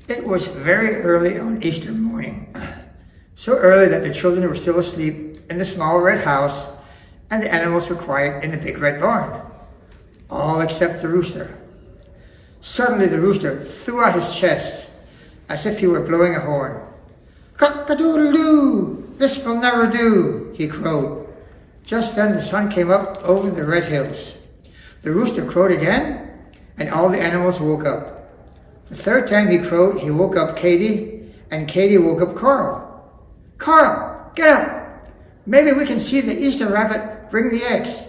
It was very early on Easter morning, so early that the children were still asleep in the small red house and the animals were quiet in the big red barn, all except the rooster. Suddenly the rooster threw out his chest as if he were blowing a horn. "Cock-a-doodle-doo! This will never do," he crowed. Just then the sun came up over the red hills. The rooster crowed again, and all the animals woke up. The third time he crowed, he woke up Katie, and Katie woke up Carl. "Carl, get up! Maybe we can see the Easter rabbit bring the eggs."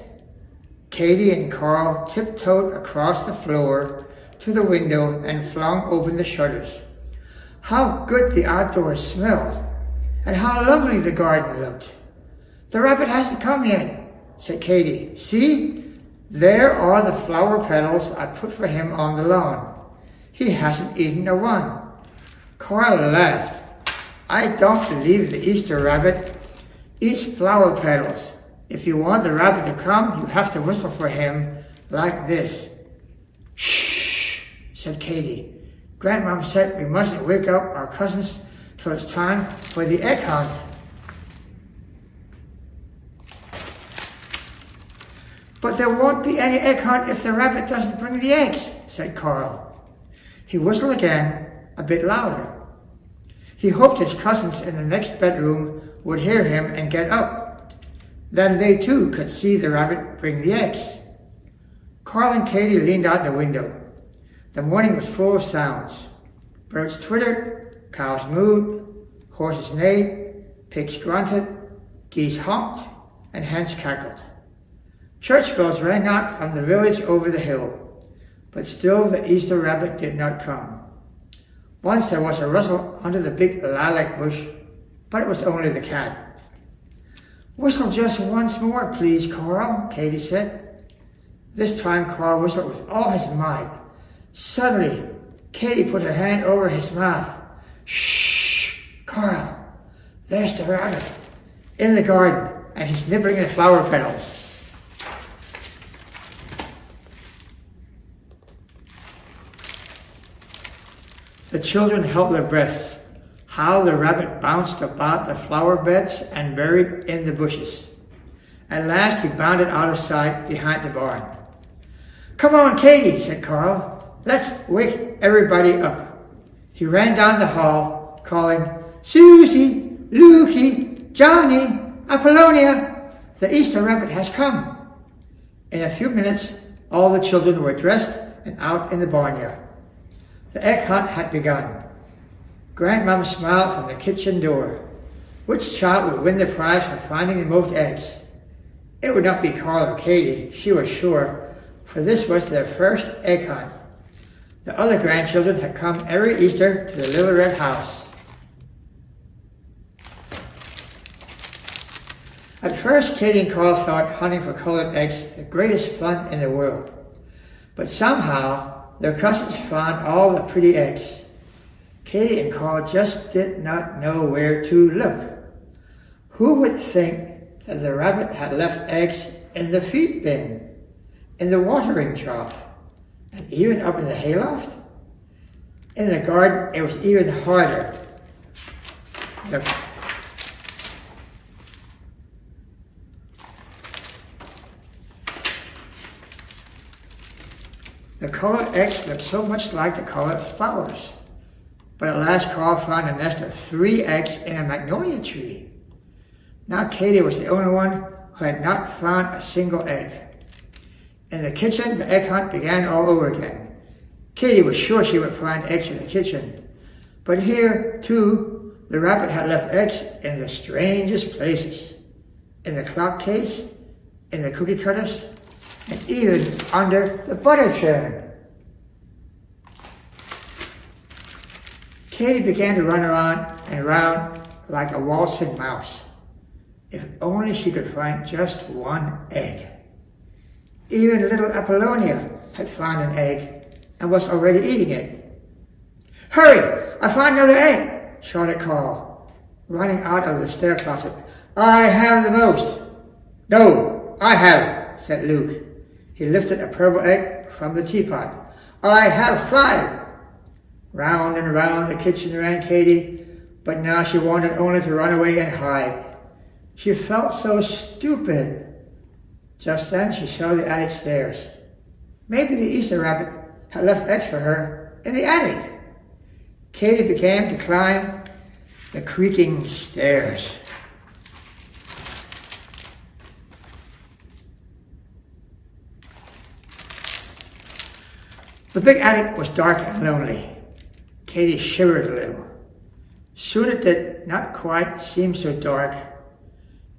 Katie and Carl tiptoed across the floor to the window and flung open the shutters. How good the outdoors smelled, and how lovely the garden looked. "The rabbit hasn't come yet," said Katie. "See, there are the flower petals I put for him on the lawn. He hasn't eaten a one." Carl laughed. "I don't believe the Easter rabbit eats flower petals. If you want the rabbit to come, you have to whistle for him like this." "Shh," said Katie. "Grandmom said we mustn't wake up our cousins till it's time for the egg hunt." "But there won't be any egg hunt if the rabbit doesn't bring the eggs," said Carl. He whistled again, a bit louder. He hoped his cousins in the next bedroom would hear him and get up. Then they too could see the rabbit bring the eggs. Carl and Katie leaned out the window. The morning was full of sounds. Birds twittered, cows mooed, horses neighed, pigs grunted, geese honked, and hens cackled. Church bells rang out from the village over the hill. But still the Easter rabbit did not come. Once there was a rustle under the big lilac bush, but it was only the cat. "Whistle just once more, please, Carl," Katie said. This time Carl whistled with all his might. Suddenly, Katie put her hand over his mouth. "Shh, Carl, there's the rabbit in the garden, and he's nibbling the flower petals." The children held their breaths. How the rabbit bounced about the flower beds and buried in the bushes. At last he bounded out of sight behind the barn. "Come on, Katie," said Carl. "Let's wake everybody up." He ran down the hall, calling, "Susie, Lukey, Johnny, Apollonia, the Easter rabbit has come." In a few minutes, all the children were dressed and out in the barnyard. The egg hunt had begun. Grandmom smiled from the kitchen door. Which child would win the prize for finding the most eggs? It would not be Carl or Katie, she was sure, for this was their first egg hunt. The other grandchildren had come every Easter to the little red house. At first, Katie and Carl thought hunting for colored eggs the greatest fun in the world. But somehow, their cousins found all the pretty eggs. Katie and Carl just did not know where to look. Who would think that the rabbit had left eggs in the feed bin, in the watering trough, and even up in the hayloft? In the garden, it was even harder. The colored eggs looked so much like the colored flowers. But at last Carl found a nest of 3 eggs in a magnolia tree. Now Katie was the only one who had not found a single egg. In the kitchen, the egg hunt began all over again. Katie was sure she would find eggs in the kitchen. But here, too, the rabbit had left eggs in the strangest places. In the clock case, in the cookie cutters, and even under the butter churn. Katie began to run around and round like a waltzing mouse. If only she could find just one egg. Even little Apollonia had found an egg and was already eating it. Hurry! I found another egg! Shouted Carl, running out of the stair closet. I have the most. No, I have, said Luke. He lifted a purple egg from the teapot. I have 5. Round and round the kitchen ran Katie, but now she wanted only to run away and hide. She felt so stupid. Just then she saw the attic stairs. Maybe the Easter rabbit had left eggs for her in the attic. Katie began to climb the creaking stairs. The big attic was dark and lonely. Katie shivered a little. Soon it did not quite seem so dark,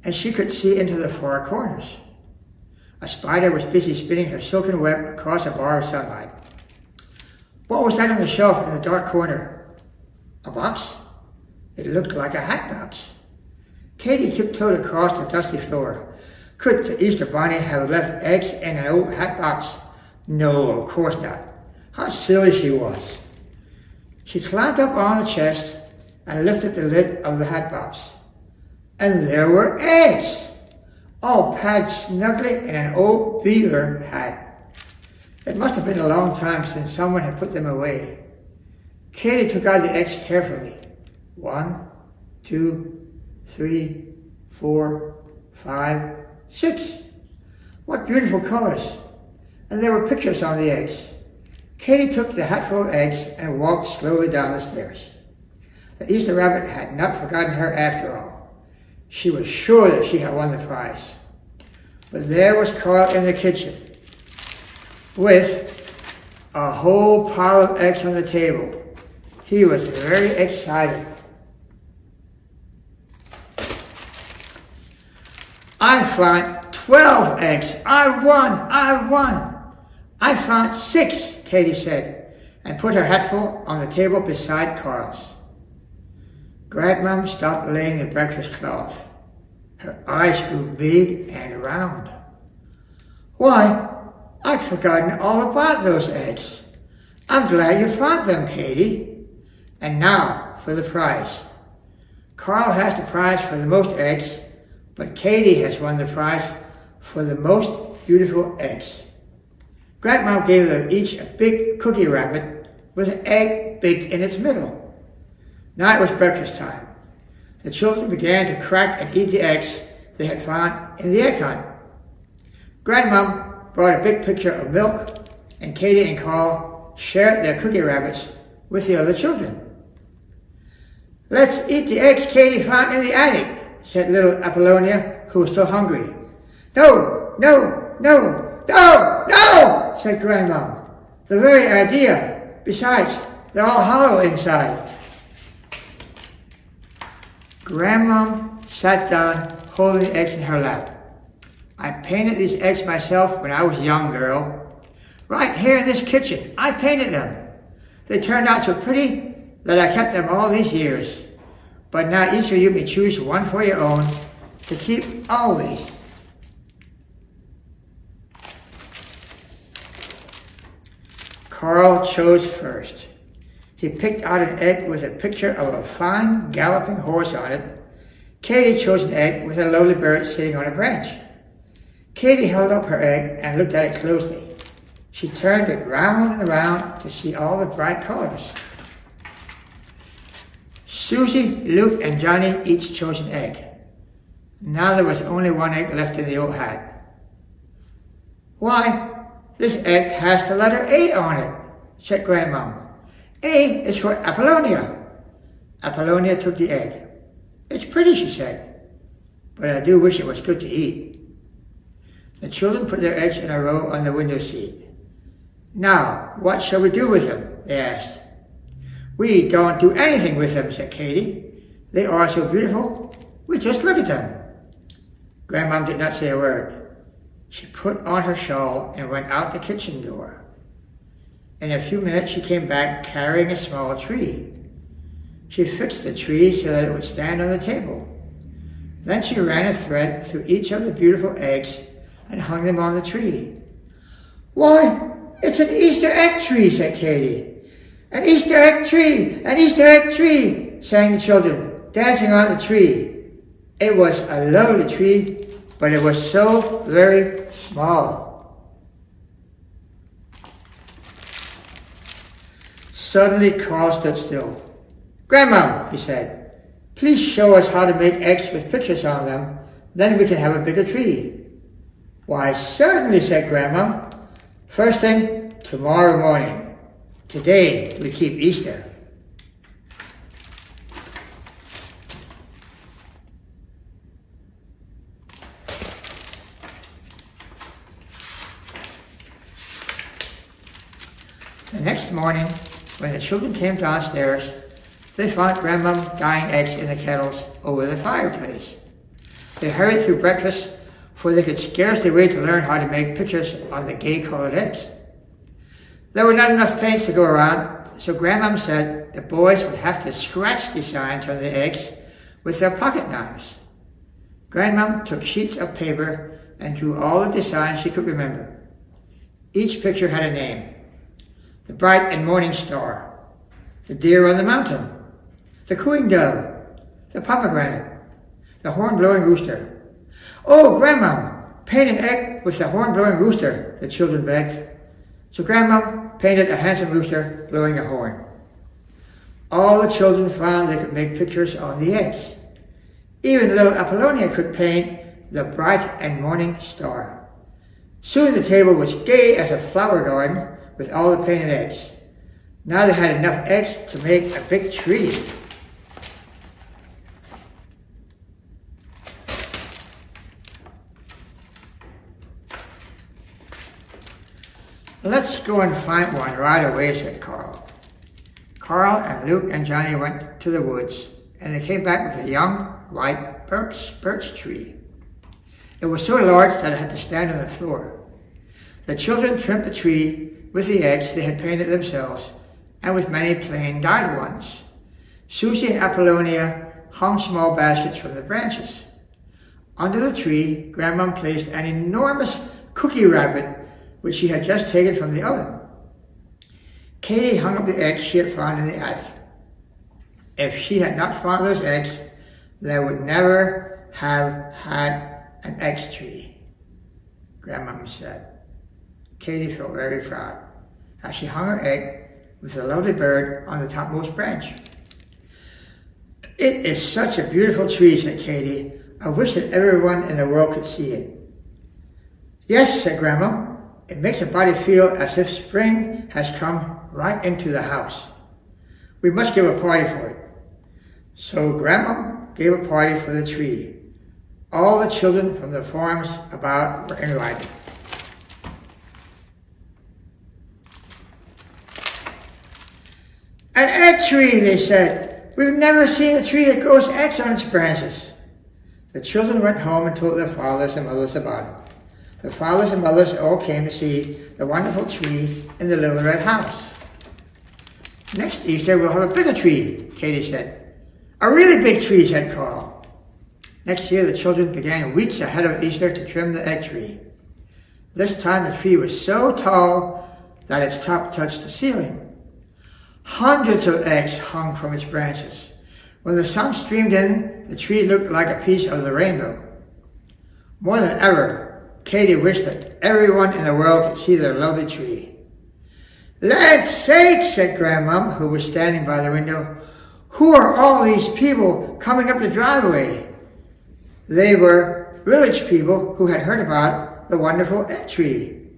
and she could see into the far corners. A spider was busy spinning her silken web across a bar of sunlight. What was that on the shelf in the dark corner? A box? It looked like a hat box. Katie tiptoed across the dusty floor. Could the Easter bunny have left eggs in an old hat box? No, of course not. How silly she was. She climbed up on the chest and lifted the lid of the hat box. And there were eggs, all packed snugly in an old beaver hat. It must have been a long time since someone had put them away. Katie took out the eggs carefully. 1, 2, 3, 4, 5, 6. What beautiful colors. And there were pictures on the eggs. Katie took the hatful of eggs and walked slowly down the stairs. The Easter rabbit had not forgotten her after all. She was sure that she had won the prize. But there was Carl in the kitchen with a whole pile of eggs on the table. He was very excited. I found 12 eggs. I won. I found 6, Katie said, and put her hatful on the table beside Carl's. Grandmom stopped laying the breakfast cloth. Her eyes grew big and round. Why, I'd forgotten all about those eggs. I'm glad you found them, Katie. And now for the prize. Carl has the prize for the most eggs, but Katie has won the prize for the most beautiful eggs. Grandma gave them each a big cookie rabbit with an egg baked in its middle. Now it was breakfast time. The children began to crack and eat the eggs they had found in the egg hunt. Grandmom brought a big pitcher of milk, and Katie and Carl shared their cookie rabbits with the other children. Let's eat the eggs Katie found in the attic, said little Apollonia, who was still hungry. No, said Grandmom. The very idea. Besides, they're all hollow inside. Grandmom sat down, holding the eggs in her lap. I painted these eggs myself when I was young, girl. Right here in this kitchen, I painted them. They turned out so pretty that I kept them all these years. But now each of you may choose one for your own to keep always. Carl chose first. He picked out an egg with a picture of a fine galloping horse on it. Katie chose an egg with a lowly bird sitting on a branch. Katie held up her egg and looked at it closely. She turned it round and round to see all the bright colors. Susie, Luke, and Johnny each chose an egg. Now there was only one egg left in the old hat. Why, this egg has the letter A on it, said Grandmom. A is for Apollonia. Apollonia took the egg. It's pretty, she said, but I do wish it was good to eat. The children put their eggs in a row on the window seat. Now, what shall we do with them? They asked. We don't do anything with them, said Katie. They are so beautiful, we just look at them. Grandmom did not say a word. She put on her shawl and went out the kitchen door. In a few minutes she came back carrying a small tree. She fixed the tree so that it would stand on the table. Then she ran a thread through each of the beautiful eggs and hung them on the tree. Why, it's an Easter egg tree, said Katie. "An Easter egg tree! An Easter egg tree!" sang the children, dancing on the tree. It was a lovely tree, but it was so very small. Suddenly Carl stood still. "Grandma," he said, "please show us how to make eggs with pictures on them. Then we can have a bigger tree." "Why, certainly," said Grandma. "First thing, tomorrow morning. Today we keep Easter." The next morning, when the children came downstairs, they found Grandma dyeing eggs in the kettles over the fireplace. They hurried through breakfast, for they could scarcely wait to learn how to make pictures on the gay-colored eggs. There were not enough paints to go around, so Grandma said the boys would have to scratch designs on the eggs with their pocket knives. Grandma took sheets of paper and drew all the designs she could remember. Each picture had a name: the bright and morning star, the deer on the mountain, the cooing dove, the pomegranate, the horn-blowing rooster. "Oh, Grandma, paint an egg with the horn-blowing rooster," the children begged. So Grandma painted a handsome rooster blowing a horn. All the children found they could make pictures on the eggs. Even little Apollonia could paint the bright and morning star. Soon the table was gay as a flower garden with all the painted eggs. Now they had enough eggs to make a big tree. "Let's go and find one right away," said Carl. Carl and Luke and Johnny went to the woods, and they came back with a young, white birch tree. It was so large that it had to stand on the floor. The children trimmed the tree with the eggs they had painted themselves, and with many plain dyed ones. Susie and Apollonia hung small baskets from the branches. Under the tree, Grandma placed an enormous cookie rabbit, which she had just taken from the oven. Katie hung up the eggs she had found in the attic. If she had not found those eggs, they would never have had an eggs tree, Grandma said. Katie felt very proud as she hung her egg with the lovely bird on the topmost branch. "It is such a beautiful tree," said Katie. "I wish that everyone in the world could see it." "Yes," said Grandma. "It makes a body feel as if spring has come right into the house. We must give a party for it." So Grandma gave a party for the tree. All the children from the farms about were invited. "An egg tree," they said. "We've never seen a tree that grows eggs on its branches." The children went home and told their fathers and mothers about it. The fathers and mothers all came to see the wonderful tree in the little red house. "Next Easter we'll have a bigger tree," Katie said. "A really big tree," said Carl. Next year the children began weeks ahead of Easter to trim the egg tree. This time the tree was so tall that its top touched the ceiling. Hundreds of eggs hung from its branches. When the sun streamed in, the tree looked like a piece of the rainbow. More than ever, Katie wished that everyone in the world could see their lovely tree. "Land's sake," said Grandma, who was standing by the window. "Who are all these people coming up the driveway?" They were village people who had heard about the wonderful egg tree.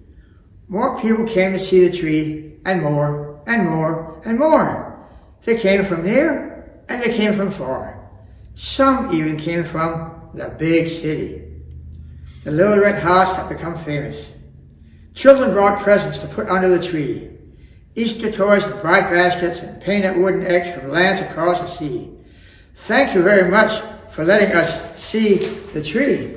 More people came to see the tree, and more, and more, and more. They came from near, and they came from far. Some even came from the big city. The little red house had become famous. Children brought presents to put under the tree. Easter toys and bright baskets and painted wooden eggs from lands across the sea. "Thank you very much for letting us see the tree."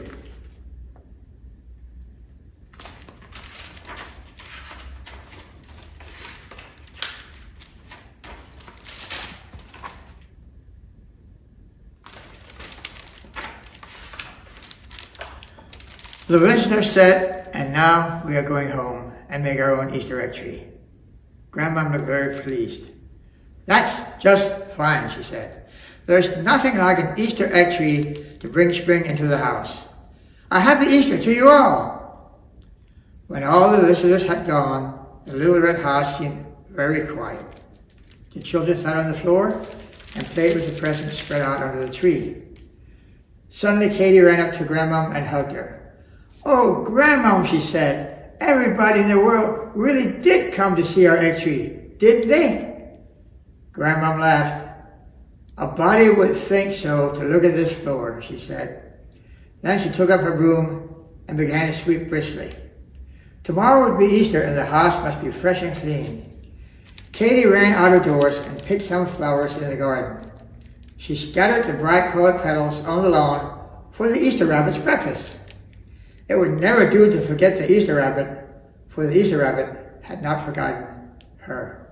The visitor said, "And now we are going home and make our own Easter egg tree." Grandma looked very pleased. That's just fine, she said. There's nothing like an Easter egg tree to bring spring into the house. A happy Easter to you all! When all the visitors had gone, the little red house seemed very quiet. The children sat on the floor and played with the presents spread out under the tree. Suddenly Katie ran up to Grandmom and hugged her. "Oh, Grandmom," she said, "everybody in the world really did come to see our egg tree, didn't they?" Grandmom laughed. "A body would think so to look at this floor," she said. Then she took up her broom and began to sweep briskly. Tomorrow would be Easter and the house must be fresh and clean. Katie ran out of doors and picked some flowers in the garden. She scattered the bright-colored petals on the lawn for the Easter rabbit's breakfast. It would never do to forget the Easter rabbit, for the Easter rabbit had not forgotten her.